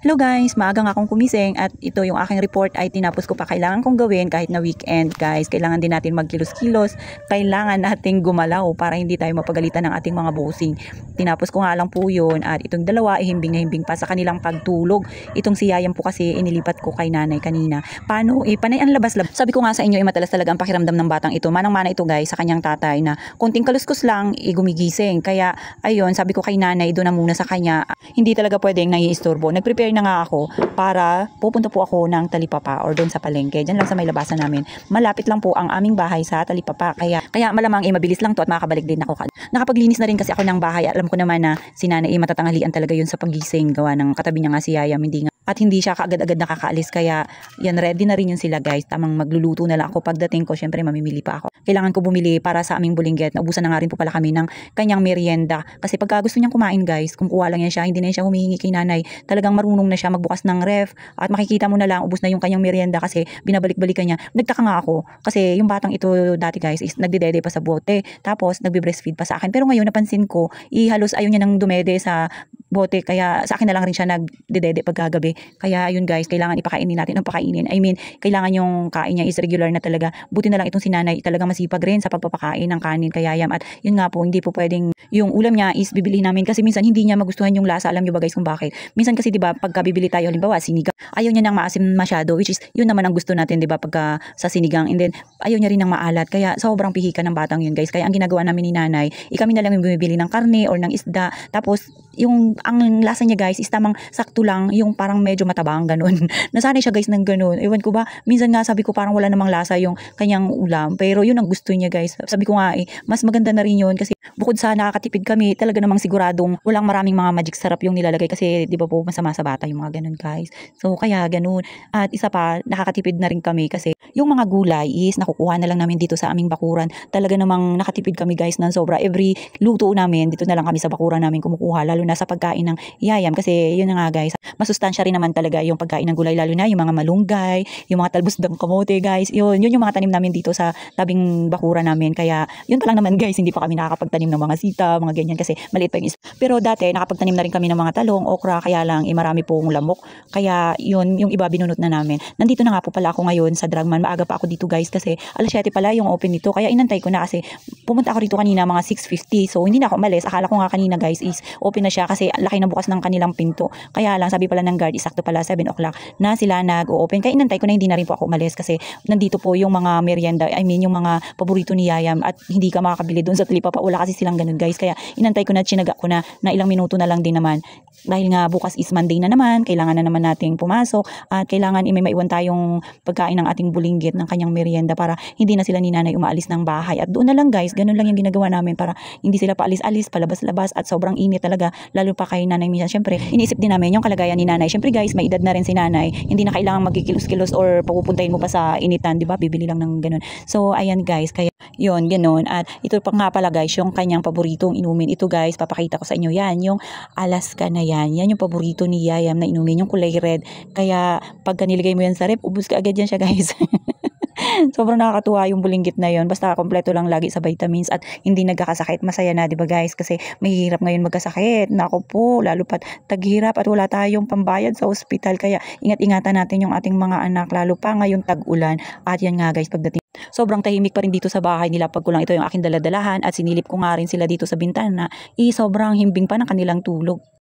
Hello guys, maaga nga akong kumising at ito yung aking report ay tinapos ko pa. Kailangan kong gawin kahit na weekend guys. Kailangan din natin magkilos-kilos. Kailangan nating gumalaw para hindi tayo mapagalitan ng ating mga bossing. Tinapos ko nga lang po yun at itong dalawa himbing na himbing pa sa kanilang pagtulog. Itong si Yayam po kasi inilipat ko kay nanay kanina. Paano? Panay ang labas-labas. Sabi ko nga sa inyo matalas talaga ang pakiramdam ng batang ito. Manang-mana ito guys sa kanyang tatay na konting kaluskos lang gumigising. Kaya ayun, sabi ko kay nanay doon na muna sa kanya. Hindi talaga pwedeng naiistorbo. Nag-prepare na nga ako para pupunta po ako ng Talipapa or doon sa palengke. Diyan lang sa may labasan namin. Malapit lang po ang aming bahay sa Talipapa. Kaya malamang mabilis lang to at makakabalik din ako. Nakapaglinis na rin kasi ako ng bahay. Alam ko naman na si nanay matatanghalian talaga yun sa pagising. Gawa ng katabi niya nga si Yayam. Hindi siya kaagad-agad nakakaalis. Kaya yan, ready na rin yun sila guys. Tamang magluluto na lang ako. Pagdating ko, syempre mamimili pa ako. Kailangan ko bumili para sa aming bulinggit. Naubusan na nga rin po pala kami ng kanyang merienda. Kasi pagka gusto niyang kumain guys, kumukuha lang yan siya. Hindi na siya humihingi kay nanay. Talagang marunong na siya magbukas ng ref. At makikita mo na lang, ubus na yung kanyang merienda kasi binabalik-balikan niya. Nagtaka nga ako. Kasi yung batang ito dati guys is nagdedede pa sa bote. Tapos nagbe-breastfeed pa sa akin. Pero ngayon napansin ko, halos ayaw niya nang dumede sa bote. Kaya sa akin na lang rin siya nagdedede pagkagabi. Kaya ayun guys, kailangan ipakainin natin ang pakainin. Kailangan yung kain niya is regular na talaga. Buti na lang itong si nanay talaga masipag rin sa pagpapakain ng kanin kay Yayam. At yun nga po, hindi po pwedeng yung ulam niya is bibili namin kasi minsan hindi niya magustuhan yung lasa. Alam niyo ba guys kung bakit? Minsan kasi 'di ba pagka bibili tayo halimbawa sinigang, ayaw niya nang maasim masyado, which is yun naman ang gusto natin 'di ba pagka sa sinigang, and then ayaw niya rin ng maalat. Kaya sobrang pihika ng batang yun guys. Kaya ang ginagawa namin ni nanay, kami na lang yung bumibili ng karne or ng isda. Tapos yung ang lasa niya guys is tamang sakto lang, yung parang medyo matabang ganun. Nasanay siya guys ng ganun. Ewan ko ba, minsan nga sabi ko parang wala namang lasa yung kanyang ulam, pero yun ang gusto niya guys. Sabi ko nga mas maganda na rin yun kasi bukod sa nakakatipid kami, talaga namang siguradong walang maraming mga magic sarap yung nilalagay kasi di ba po masama sa bata yung mga ganun guys. So kaya ganun. At isa pa, nakakatipid na rin kami kasi yung mga gulay is nakukuha na lang namin dito sa aming bakuran. Talaga namang nakatipid kami guys ng sobra. Every luto namin, dito na lang kami sa bakuran namin kumukuha, lalo na sa pagkain ng Yayam kasi yun na nga guys, masustansya rin naman talaga yung pagkain ng gulay, lalo na yung mga malunggay, yung mga talbos ng kamote guys. Yun yung mga tanim namin dito sa tabing bakuran namin. Kaya yun pa lang naman guys, hindi pa kami nakakapagtanim ng mga sita, mga ganyan kasi maliit pa yung isa. Pero dati nakapagtanim na rin kami ng mga talong, okra, kaya lang marami pong lamok. Kaya yun, yung iba binunot na namin. Nandito na nga po pala ako ngayon sa Dragman. Maaga pa ako dito guys kasi alas 7 pala yung open nito. Kaya inantay ko na kasi pumunta ako rito kanina mga 6:50. So hindi na ako umalis. Akala ko nga kanina guys is open na siya kasi laki na bukas ng kanilang pinto. Kaya lang sabi pala ng guard, sakto pala 7 o'clock na sila nag-open. Kaya inantay ko na, hindi na rin po ako umalis kasi nandito po yung mga merienda, yung mga paborito ni Yayam at hindi ka makakabili doon sa Talipapa. Wala kasi silang ganun guys. Kaya inantay ko na, tsinaga ko na ilang minuto na lang din naman. Dahil nga bukas is Monday na naman, kailangan na naman nating pumasok at kailangan may maiwan tayong pagkain ng ating bulinggit ng kanyang merienda para hindi na sila ni nanay umaalis ng bahay. At doon na lang guys, ganun lang yung ginagawa namin para hindi sila paalis-alis, palabas-labas at sobrang init talaga, lalo pa kay nanay minsan. Syempre, iniisip din namin yung kalagayan ni nanay. Syempre guys, may edad na rin si nanay. Hindi na kailangan magkikilos-kilos or pupuntahin mo pa sa initan, 'di ba? Bibili lang ng ganun. So, ayan guys, kaya yun, ganun. At ito pa nga pala guys, yung kanyang paboritong inumin. Ito guys, papakita ko sa inyo yan, yung Alaska na yan. Yan yung paborito ni Yayam na inumin, yung kulay red. Kaya pag nilagay mo yan sa rep, ubus ka agad yan siya guys. Sobrang nakakatuwa yung bulinggit na yun. Basta kompleto lang lagi sa vitamins at hindi nagkakasakit. Masaya na, di ba guys? Kasi mahirap ngayon magkasakit. Nako po, lalo pat taghirap at wala tayong pambayad sa ospital. Kaya ingat-ingatan natin yung ating mga anak, lalo pa ngayong tag-ulan. At yan nga guys, pagdating sobrang tahimik pa rin dito sa bahay nila pag kulang ito yung aking daladalahan at sinilip ko nga rin sila dito sa bintana. Sobrang himbing pa ng kanilang tulog.